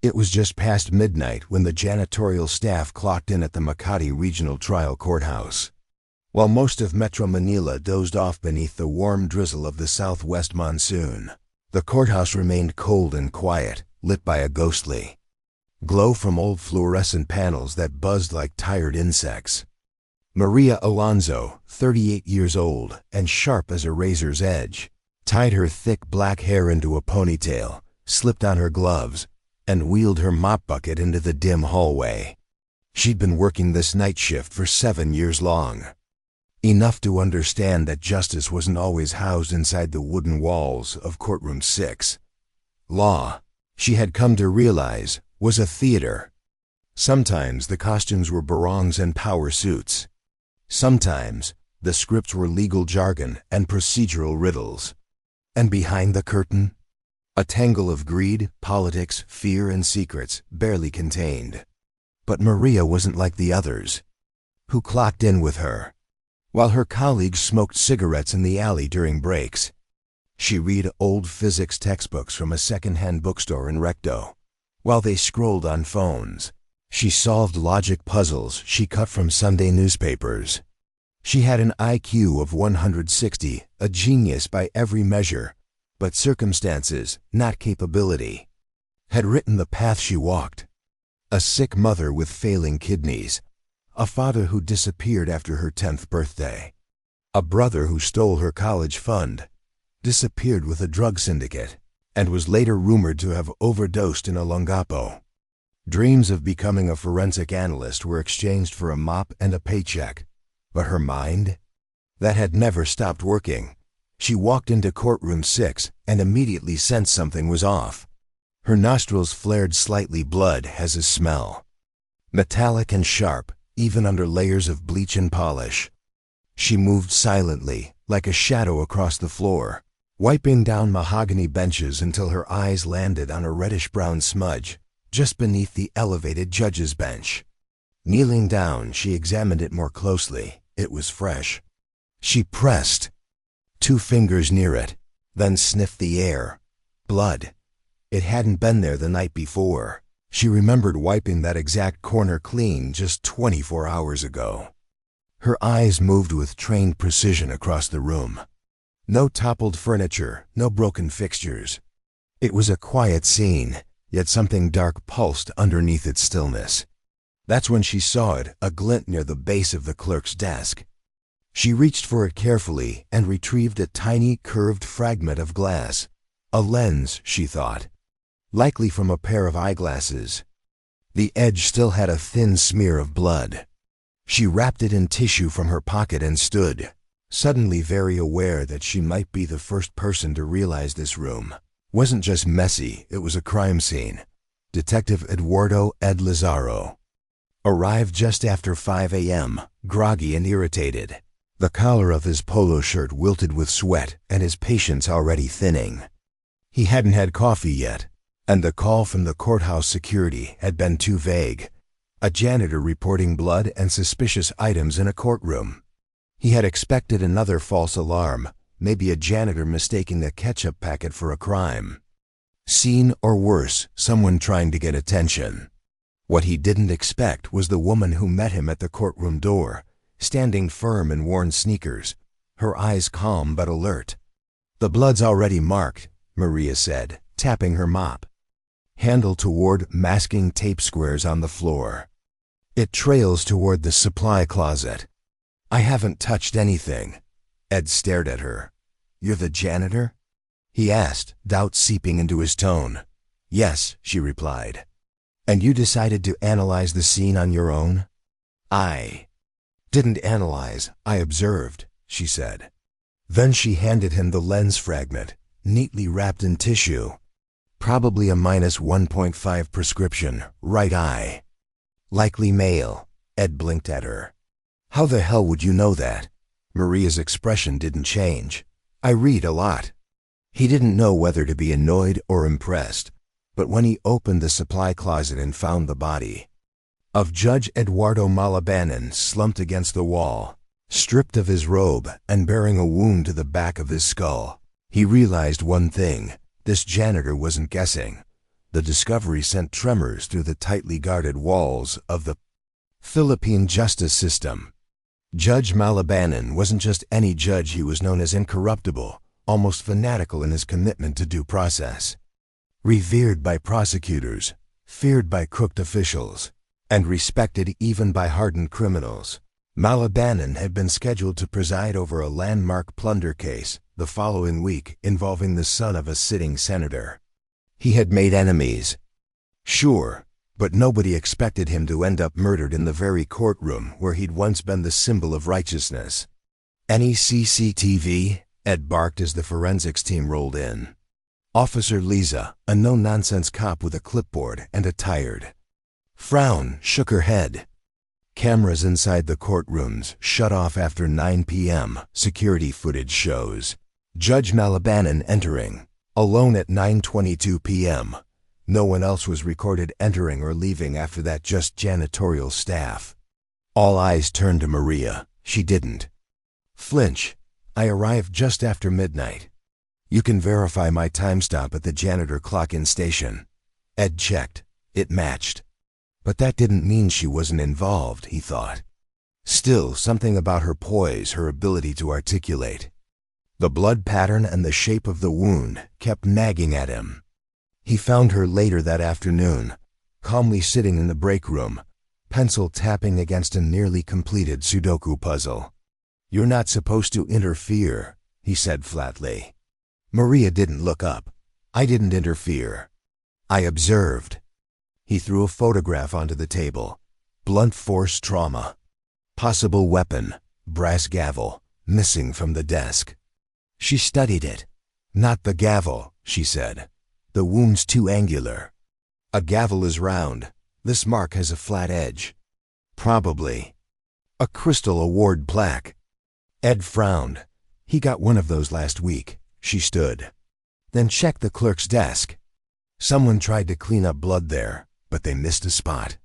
It was just past midnight when the janitorial staff clocked in at the Makati Regional Trial Courthouse. While most of Metro Manila dozed off beneath the warm drizzle of the southwest monsoon, the courthouse remained cold and quiet, lit by a ghostly glow from old fluorescent panels that buzzed like tired insects. Maria Alonzo, 38 years old and sharp as a razor's edge, tied her thick black hair into a ponytail, slipped on her gloves, and wheeled her mop bucket into the dim hallway. She'd been working this night shift for 7 years long. Enough to understand that justice wasn't always housed inside the wooden walls of courtroom 6. Law, she had come to realize, was a theater. Sometimes the costumes were barongs and power suits. Sometimes the scripts were legal jargon and procedural riddles. And behind the curtain, a tangle of greed, politics, fear, and secrets barely contained. But Maria wasn't like the others, who clocked in with her, while her colleagues smoked cigarettes in the alley during breaks. She read old physics textbooks from a second-hand bookstore in Recto, while they scrolled on phones. She solved logic puzzles she cut from Sunday newspapers. She had an IQ of 160, a genius by every measure, but circumstances, not capability, had written the path she walked. A sick mother with failing kidneys, a father who disappeared after her 10th birthday, a brother who stole her college fund, disappeared with a drug syndicate, and was later rumored to have overdosed in a Longapo. Dreams of becoming a forensic analyst were exchanged for a mop and a paycheck, but her mind? That had never stopped working. She walked into courtroom 6 and immediately sensed something was off. Her nostrils flared slightly. Blood has a smell, metallic and sharp, even under layers of bleach and polish. She moved silently, like a shadow across the floor, wiping down mahogany benches until her eyes landed on a reddish-brown smudge just beneath the elevated judge's bench. Kneeling down, she examined it more closely. It was fresh. She pressed 2 fingers near it, then sniffed the air. Blood. It hadn't been there the night before. She remembered wiping that exact corner clean just 24 hours ago. Her eyes moved with trained precision across the room. No toppled furniture, no broken fixtures. It was a quiet scene, yet something dark pulsed underneath its stillness. That's when she saw it, a glint near the base of the clerk's desk. She reached for it carefully and retrieved a tiny, curved fragment of glass. A lens, she thought, likely from a pair of eyeglasses. The edge still had a thin smear of blood. She wrapped it in tissue from her pocket and stood, suddenly very aware that she might be the first person to realize this room wasn't just messy, it was a crime scene. Detective Eduardo Ed Lazaro arrived just after 5 a.m., groggy and irritated. The collar of his polo shirt wilted with sweat and his patience already thinning. He hadn't had coffee yet, and the call from the courthouse security had been too vague. A janitor reporting blood and suspicious items in a courtroom. He had expected another false alarm, maybe a janitor mistaking a ketchup packet for a crime scene, or worse, someone trying to get attention. What he didn't expect was the woman who met him at the courtroom door, standing firm in worn sneakers, her eyes calm but alert. "The blood's already marked," Maria said, tapping her mop handle toward masking tape squares on the floor. "It trails toward the supply closet." "I haven't touched anything." Ed stared at her. "You're the janitor?" he asked, doubt seeping into his tone. "Yes," she replied. "And you decided to analyze the scene on your own?" "I didn't analyze, I observed," she said. Then she handed him the lens fragment, neatly wrapped in tissue. "Probably a -1.5 prescription, right eye." "Likely male." Ed blinked at her. "How the hell would you know that?" Maria's expression didn't change. "I read a lot." He didn't know whether to be annoyed or impressed, but when he opened the supply closet and found the body of Judge Eduardo Malabanan slumped against the wall, stripped of his robe and bearing a wound to the back of his skull, he realized one thing: this janitor wasn't guessing. The discovery sent tremors through the tightly guarded walls of the Philippine justice system. Judge Malabanan wasn't just any judge. He was known as incorruptible, almost fanatical in his commitment to due process. Revered by prosecutors, feared by crooked officials, and respected even by hardened criminals, Malabanan had been scheduled to preside over a landmark plunder case the following week involving the son of a sitting senator. He had made enemies, sure, but nobody expected him to end up murdered in the very courtroom where he'd once been the symbol of righteousness. "Any CCTV?" Ed barked as the forensics team rolled in. Officer Lisa, a no-nonsense cop with a clipboard and a tired frown, shook her head. Cameras inside the courtrooms shut off after 9 p.m., security footage shows. Judge Malabanan entering, alone at 9:22 p.m. No one else was recorded entering or leaving after that, just janitorial staff. All eyes turned to Maria. She didn't flinch. "I arrived just after midnight. You can verify my time stop at the janitor clock-in station." Ed checked. It matched. But that didn't mean she wasn't involved, he thought. Still, something about her poise, her ability to articulate. The blood pattern and the shape of the wound kept nagging at him. He found her later that afternoon, calmly sitting in the break room, pencil tapping against a nearly completed Sudoku puzzle. "You're not supposed to interfere," he said flatly. Maria didn't look up. "I didn't interfere. I observed." He threw a photograph onto the table. Blunt force trauma. Possible weapon, brass gavel, missing from the desk. She studied it. "Not the gavel," she said. "The wound's too angular. A gavel is round. This mark has a flat edge. Probably a Crystal Award plaque." Ed frowned. "He got one of those last week." She stood. "Then check the clerk's desk. Someone tried to clean up blood there, but they missed a spot."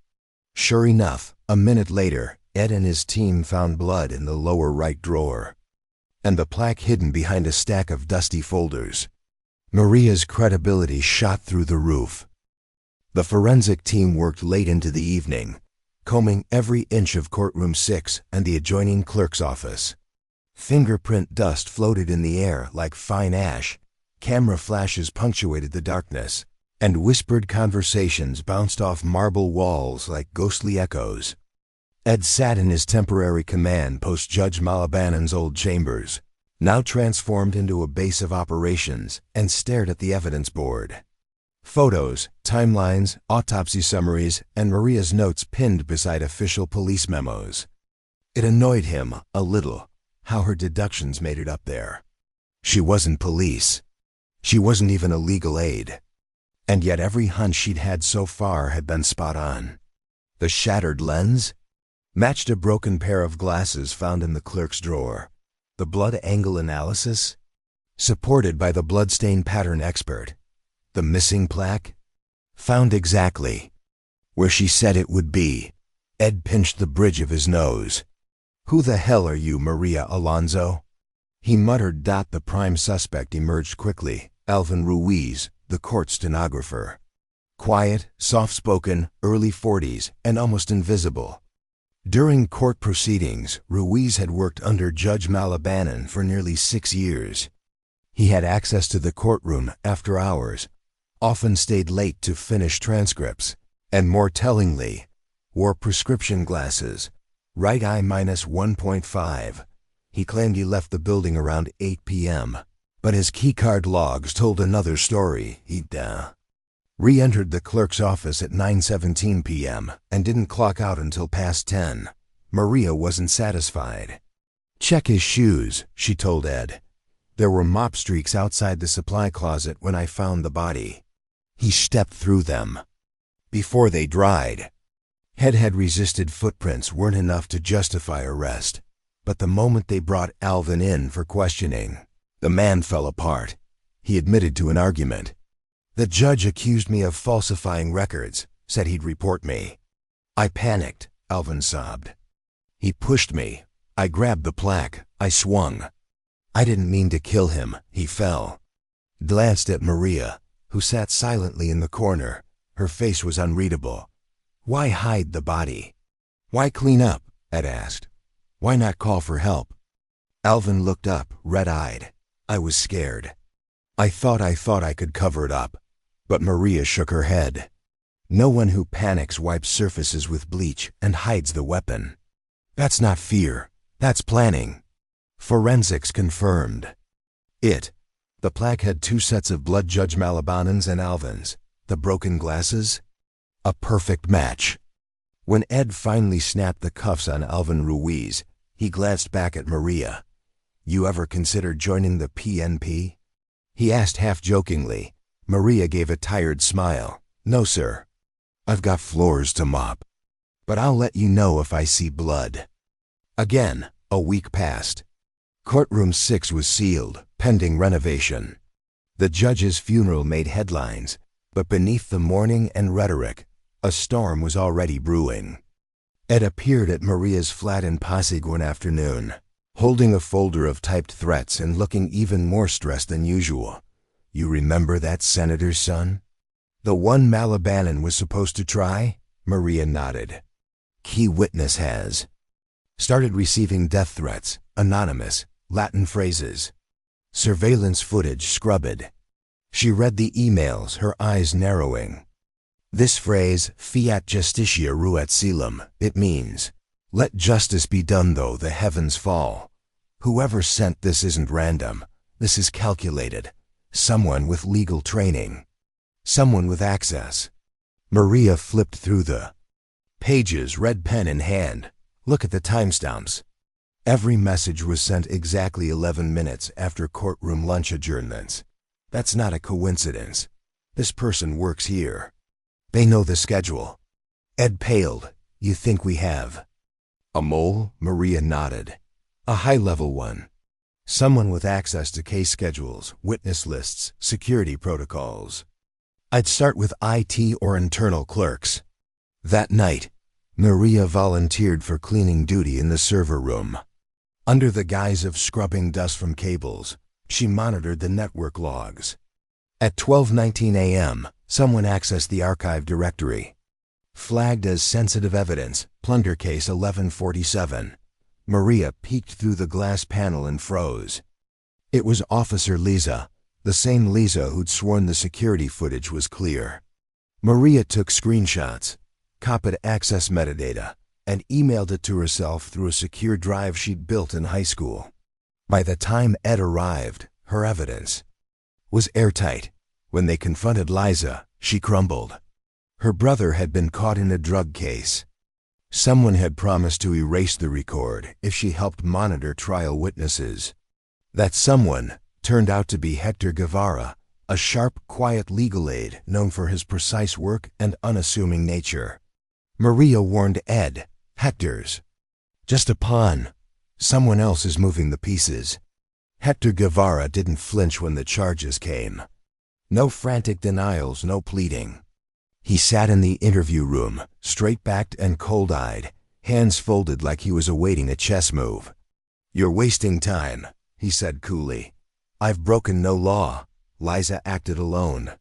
Sure enough, a minute later, Ed and his team found blood in the lower right drawer, and the plaque hidden behind a stack of dusty folders. Maria's credibility shot through the roof. The forensic team worked late into the evening, combing every inch of courtroom 6 and the adjoining clerk's office. Fingerprint dust floated in the air like fine ash, camera flashes punctuated the darkness, and whispered conversations bounced off marble walls like ghostly echoes. Ed sat in his temporary command post Judge Malabanan's old chambers, now transformed into a base of operations, and stared at the evidence board. Photos, timelines, autopsy summaries, and Maria's notes pinned beside official police memos. It annoyed him, a little, how her deductions made it up there. She wasn't police. She wasn't even a legal aid. And yet every hunch she'd had so far had been spot on. The shattered lens matched a broken pair of glasses found in the clerk's drawer. The blood angle analysis, supported by the bloodstain pattern expert. The missing plaque, found exactly where she said it would be. Ed pinched the bridge of his nose. "Who the hell are you, Maria Alonzo?" he muttered. The prime suspect emerged quickly, Alvin Ruiz, the court stenographer. Quiet, soft-spoken, early 40s, and almost invisible. During court proceedings, Ruiz had worked under Judge Malabanan for nearly 6 years. He had access to the courtroom after hours, often stayed late to finish transcripts, and more tellingly, wore prescription glasses, right eye -1.5. He claimed he left the building around 8 p.m., but his keycard logs told another story. He'd re-entered the clerk's office at 9:17 p.m. and didn't clock out until past 10. Maria wasn't satisfied. "Check his shoes," she told Ed. "There were mop streaks outside the supply closet when I found the body." He stepped through them. Before they dried. Ed had resisted. Footprints weren't enough to justify arrest, but the moment they brought Alvin in for questioning, the man fell apart. He admitted to an argument. "The judge accused me of falsifying records, said he'd report me. I panicked," Alvin sobbed. "He pushed me. I grabbed the plaque. I swung. I didn't mean to kill him. He fell." Glanced at Maria. who sat silently in the corner. Her face was unreadable. Why hide the body? Why clean up? Ed asked. Why not call for help? Alvin looked up, red-eyed. I was scared. I thought I could cover it up. But Maria shook her head. No one who panics wipes surfaces with bleach and hides the weapon. That's not fear. That's planning. Forensics confirmed. The plaque had 2 sets of blood, Judge Malabanan's and Alvin's. The broken glasses? A perfect match. When Ed finally snapped the cuffs on Alvin Ruiz, he glanced back at Maria. You ever considered joining the PNP? He asked half-jokingly. Maria gave a tired smile. No, sir. I've got floors to mop. But I'll let you know if I see blood. Again, a week passed. Courtroom 6 was sealed, pending renovation. The judge's funeral made headlines, but beneath the mourning and rhetoric, a storm was already brewing. Ed appeared at Maria's flat in Pasig one afternoon, holding a folder of typed threats and looking even more stressed than usual. You remember that senator's son? The one Malabanan was supposed to try? Maria nodded. Key witness has. Started receiving death threats, anonymous, Latin phrases. Surveillance footage scrubbed. She read the emails, her eyes narrowing. This phrase, fiat justitia ruat caelum, it means, let justice be done though the heavens fall. Whoever sent this isn't random. This is calculated. Someone with legal training. Someone with access. Maria flipped through the pages, red pen in hand. Look at the timestamps. Every message was sent exactly 11 minutes after courtroom lunch adjournments. That's not a coincidence. This person works here. They know the schedule. Ed paled. You think we have a mole? Maria nodded. A high-level one. Someone with access to case schedules, witness lists, security protocols. I'd start with IT or internal clerks. That night, Maria volunteered for cleaning duty in the server room. Under the guise of scrubbing dust from cables, she monitored the network logs. At 12:19 a.m., someone accessed the archive directory. Flagged as sensitive evidence, plunder case 1147. Maria peeked through the glass panel and froze. It was Officer Liza, the same Liza who'd sworn the security footage was clear. Maria took screenshots, copied access metadata, and emailed it to herself through a secure drive she'd built in high school. By the time Ed arrived, her evidence was airtight. When they confronted Liza, she crumbled. Her brother had been caught in a drug case. Someone had promised to erase the record if she helped monitor trial witnesses. That someone turned out to be Hector Guevara, a sharp, quiet legal aid known for his precise work and unassuming nature. Maria warned Ed, Hector's just a pawn. Someone else is moving the pieces. Hector Guevara didn't flinch when the charges came. No frantic denials, no pleading. He sat in the interview room, straight-backed and cold-eyed, hands folded like he was awaiting a chess move. You're wasting time, he said coolly. I've broken no law. Liza acted alone.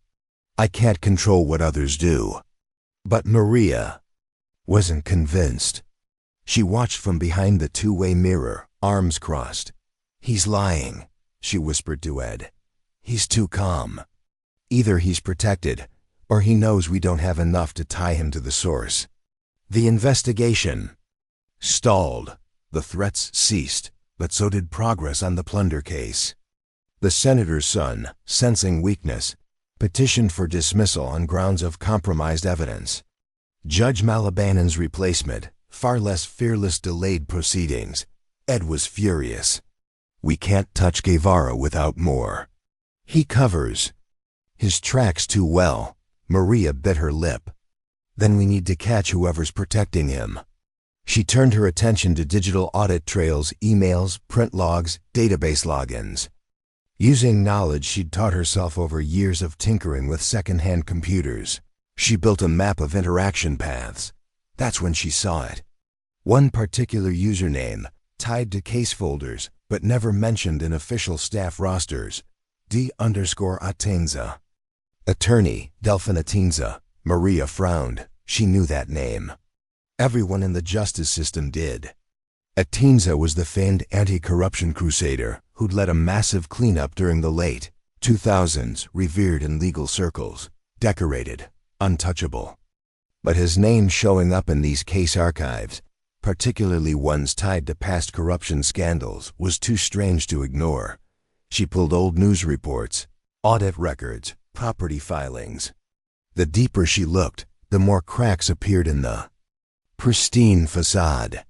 I can't control what others do. But Maria wasn't convinced. She watched from behind the two-way mirror, arms crossed. He's lying, she whispered to Ed. He's too calm. Either he's protected, or he knows we don't have enough to tie him to the source. The investigation stalled. The threats ceased, but so did progress on the plunder case. The senator's son, sensing weakness, petitioned for dismissal on grounds of compromised evidence. Judge Malabanan's replacement, far less fearless, delayed proceedings. Ed was furious. We can't touch Guevara without more. He covers his tracks too well. Maria bit her lip. Then we need to catch whoever's protecting him. She turned her attention to digital audit trails, emails, print logs, database logins. Using knowledge she'd taught herself over years of tinkering with second-hand computers, she built a map of interaction paths. That's when she saw it. One particular username, tied to case folders, but never mentioned in official staff rosters, D_Atenza. Attorney, Delfin Atienza. Maria frowned. She knew that name. Everyone in the justice system did. Atienza was the famed anti-corruption crusader who'd led a massive cleanup during the late 2000s, revered in legal circles, decorated, untouchable. But his name showing up in these case archives, particularly ones tied to past corruption scandals, was too strange to ignore. She pulled old news reports, audit records, property filings. The deeper she looked, the more cracks appeared in the pristine facade.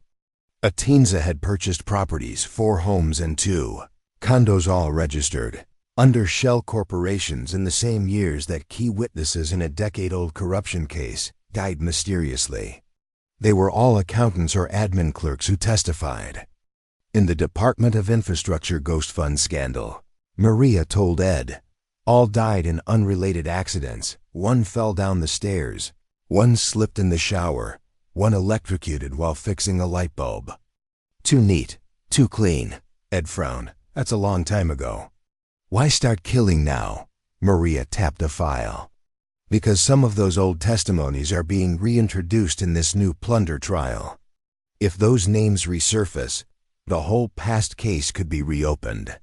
Atienza had purchased properties, 4 homes and 2 condos, all registered under shell corporations in the same years that key witnesses in a decade-old corruption case died mysteriously. They were all accountants or admin clerks who testified. In the Department of Infrastructure Ghost Fund scandal, Maria told Ed, all died in unrelated accidents. One fell down the stairs, one slipped in the shower, one electrocuted while fixing a light bulb. Too neat, too clean. Ed frowned. That's a long time ago. Why start killing now? Maria tapped a file. Because some of those old testimonies are being reintroduced in this new plunder trial. If those names resurface, the whole past case could be reopened.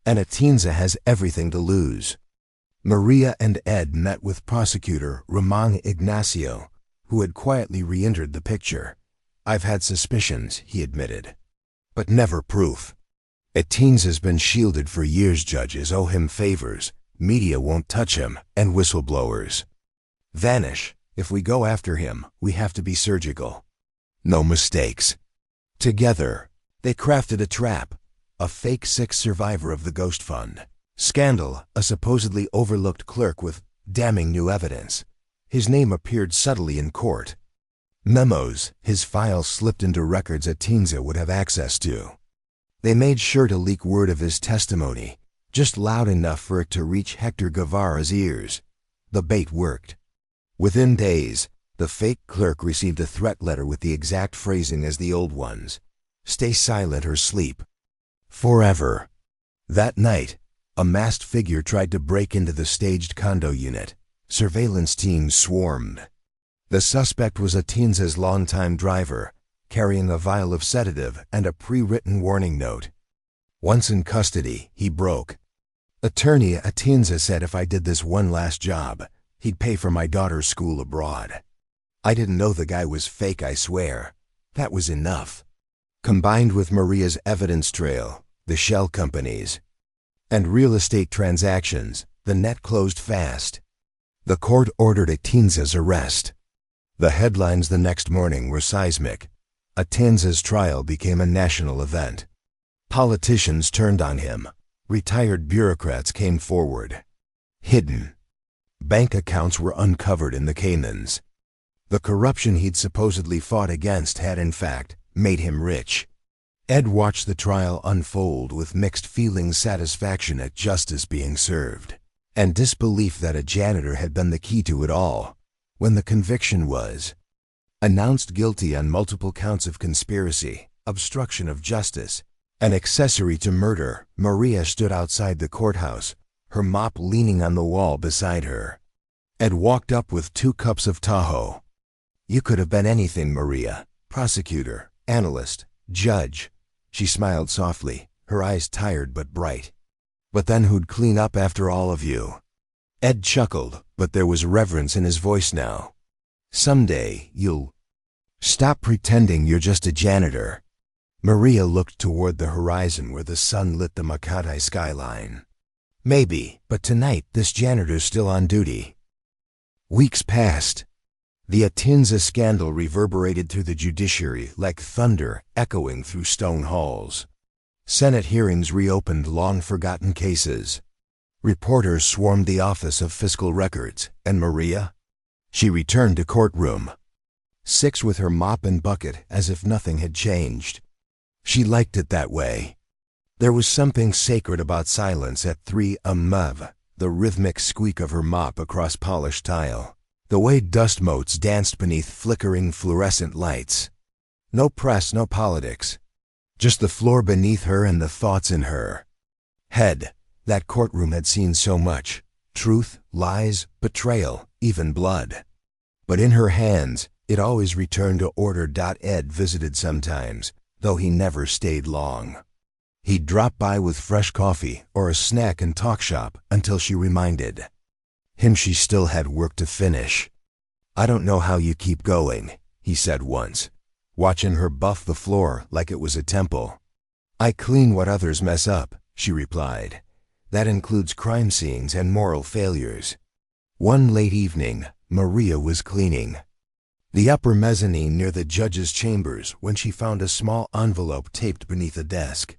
And Atienza has everything to lose. Maria and Ed met with prosecutor Ramon Ignacio, who had quietly re-entered the picture. I've had suspicions, he admitted, but never proof. Atienza's been shielded for years. Judges owe him favors, media won't touch him, and whistleblowers vanish. If we go after him, we have to be surgical. No mistakes. Together, they crafted a trap, a fake 6th survivor of the Ghost Fund scandal, a supposedly overlooked clerk with damning new evidence. His name appeared subtly in court. Memos, his files slipped into records Atienza would have access to. They made sure to leak word of his testimony, just loud enough for it to reach Hector Guevara's ears. The bait worked. Within days, the fake clerk received a threat letter with the exact phrasing as the old ones. Stay silent or sleep. Forever. That night, a masked figure tried to break into the staged condo unit. Surveillance teams swarmed. The suspect was Atienza's longtime driver, carrying a vial of sedative and a pre-written warning note. Once in custody, he broke. Attorney Atienza said if I did this one last job, he'd pay for my daughter's school abroad. I didn't know the guy was fake, I swear. That was enough. Combined with Maria's evidence trail, the shell companies, and real estate transactions, the net closed fast. The court ordered Atienza's arrest. The headlines the next morning were seismic. Atienza's trial became a national event. Politicians turned on him. Retired bureaucrats came forward. Hidden bank accounts were uncovered in the Caymans. The corruption he'd supposedly fought against had, in fact, made him rich. Ed watched the trial unfold with mixed feelings: satisfaction at justice being served, and disbelief that a janitor had been the key to it all. When the conviction was announced guilty on multiple counts of conspiracy, obstruction of justice, and accessory to murder, Maria stood outside the courthouse, her mop leaning on the wall beside her. Ed walked up with 2 cups of Tahoe. You could have been anything, Maria. Prosecutor, analyst, judge. She smiled softly, her eyes tired but bright. But then who'd clean up after all of you? Ed chuckled, but there was reverence in his voice now. Someday, you'll stop pretending you're just a janitor. Maria looked toward the horizon where the sun lit the Makati skyline. Maybe, but tonight this janitor's still on duty. Weeks passed. The Atienza scandal reverberated through the judiciary like thunder echoing through stone halls. Senate hearings reopened long-forgotten cases. Reporters swarmed the Office of Fiscal Records, and Maria? She returned to courtroom. 6 with her mop and bucket as if nothing had changed. She liked it that way. There was something sacred about silence at 3 a.m. The rhythmic squeak of her mop across polished tile. The way dust motes danced beneath flickering fluorescent lights. No press, no politics. Just the floor beneath her and the thoughts in her head. That courtroom had seen so much. Truth, lies, betrayal, even blood. But in her hands, it always returned to order. Ed visited sometimes, though he never stayed long. He'd drop by with fresh coffee or a snack and talk shop until she reminded him she still had work to finish. "I don't know how you keep going," he said once, watching her buff the floor like it was a temple. "I clean what others mess up," she replied. "That includes crime scenes and moral failures." One late evening, Maria was cleaning the upper mezzanine near the judge's chambers when she found a small envelope taped beneath a desk.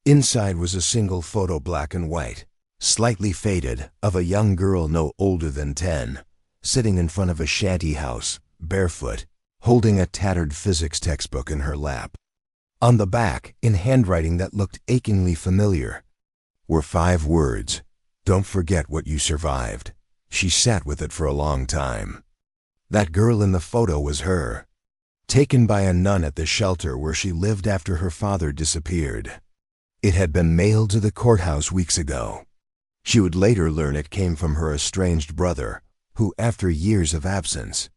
Inside was a single photo, black and white, slightly faded, of a young girl no older than 10, sitting in front of a shanty house, barefoot, holding a tattered physics textbook in her lap. On the back, in handwriting that looked achingly familiar, were 5 words: "Don't forget what you survived." She sat with it for a long time. That girl in the photo was her, taken by a nun at the shelter where she lived after her father disappeared. It had been mailed to the courthouse weeks ago. She would later learn it came from her estranged brother, who, after years of absence,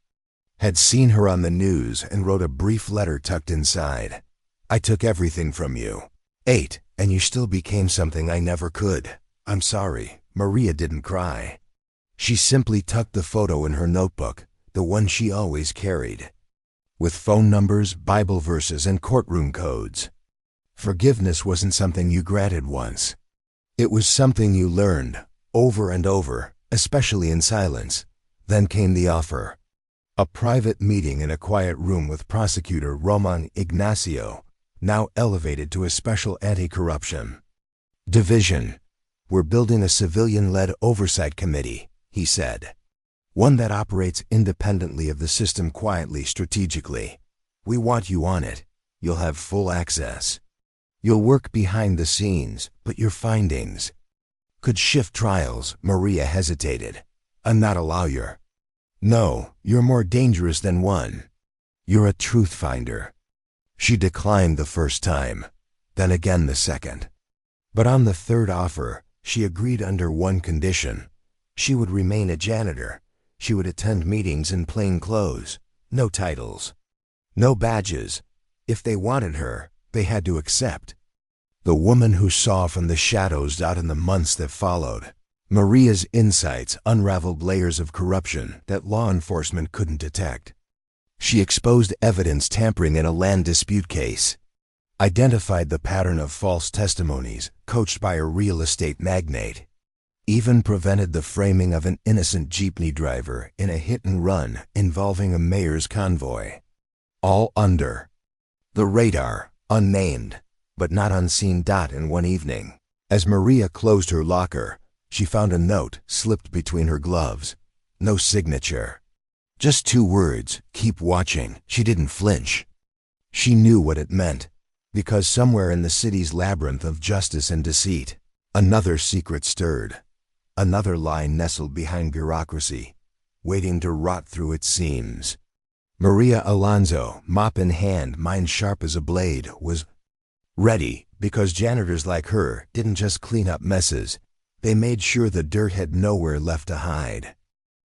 had seen her on the news and wrote a brief letter tucked inside. "I took everything from you. 8, and you still became something I never could. I'm sorry." Maria didn't cry. She simply tucked the photo in her notebook, the one she always carried, with phone numbers, Bible verses, and courtroom codes. Forgiveness wasn't something you granted once. It was something you learned, over and over, especially in silence. Then came the offer. A private meeting in a quiet room with prosecutor Roman Ignacio, now elevated to a special anti-corruption division. "We're building a civilian-led oversight committee," he said. "One that operates independently of the system, quietly, strategically. We want you on it. You'll have full access. You'll work behind the scenes, but your findings could shift trials." Maria hesitated. "I'm not a lawyer." "No, you're more dangerous than one. You're a truth finder." She declined the first time, then again the second. But on the third offer, she agreed under one condition. She would remain a janitor. She would attend meetings in plain clothes, no titles, no badges. If they wanted her, they had to accept. The woman who saw from the shadows out in the months that followed. Maria's insights unraveled layers of corruption that law enforcement couldn't detect. She exposed evidence tampering in a land dispute case, identified the pattern of false testimonies coached by a real estate magnate, even prevented the framing of an innocent jeepney driver in a hit-and-run involving a mayor's convoy. All under the radar, unnamed, but not unseen. In one evening, as Maria closed her locker, she found a note slipped between her gloves. No signature. Just 2 words: "Keep watching." She didn't flinch. She knew what it meant, because somewhere in the city's labyrinth of justice and deceit, another secret stirred. Another lie nestled behind bureaucracy, waiting to rot through its seams. Maria Alonso, mop in hand, mind sharp as a blade, was ready, because janitors like her didn't just clean up messes. They made sure the dirt had nowhere left to hide.